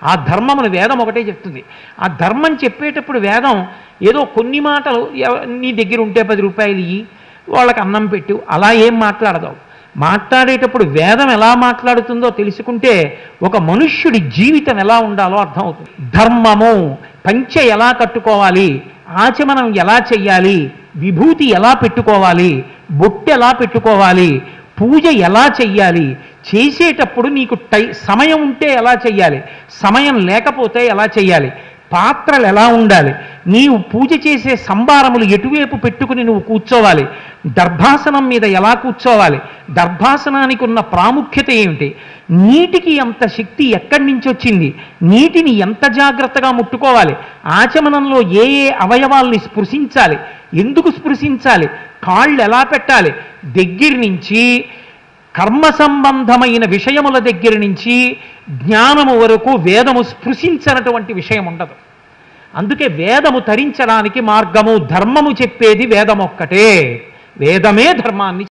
ఆ ధర్మమును వేదం ఒకటే చెప్తుంది. ఆ ధర్మం చెప్పేటప్పుడు వేదం ఏదో కొన్ని మాటలు నీ దగ్గర ఉంటే 10 రూపాయలు ఇయ్యి, వాళ్ళకి అన్నం పెట్టు, అలా ఏం మాట్లాడదు. మాట్లాడేటప్పుడు వేదం ఎలా మాట్లాడుతుందో తెలుసుకుంటే ఒక మనుష్యుడి జీవితం ఎలా ఉండాలో అర్థమవుతుంది. ధర్మము, పంచె ఎలా కట్టుకోవాలి, ఆచమనం ఎలా చెయ్యాలి, విభూతి ఎలా పెట్టుకోవాలి, బొట్టు ఎలా పెట్టుకోవాలి, పూజ ఎలా చెయ్యాలి, చేసేటప్పుడు నీకు సమయం ఉంటే ఎలా చెయ్యాలి, సమయం లేకపోతే ఎలా చెయ్యాలి, పాత్రలు ఎలా ఉండాలి, నీవు పూజ చేసే సంభారములు ఎటువైపు పెట్టుకుని నువ్వు కూర్చోవాలి, దర్భాసనం మీద ఎలా కూర్చోవాలి, దర్భాసనానికి ఉన్న ప్రాముఖ్యత ఏమిటి, నీటికి ఎంత శక్తి ఎక్కడి నుంచి వచ్చింది, నీటిని ఎంత జాగ్రత్తగా ముట్టుకోవాలి, ఆచమనంలో ఏ ఏ అవయవాల్ని స్పృశించాలి, ఎందుకు స్పృశించాలి, కాళ్ళు ఎలా పెట్టాలి, దగ్గర నుంచి కర్మ సంబంధమైన విషయముల దగ్గర నుంచి జ్ఞానము వరకు వేదము స్పృశించనటువంటి విషయం ఉండదు. అందుకే వేదము తరించడానికి మార్గము, ధర్మము చెప్పేది వేదమొక్కటే. వేదమే ధర్మాన్ని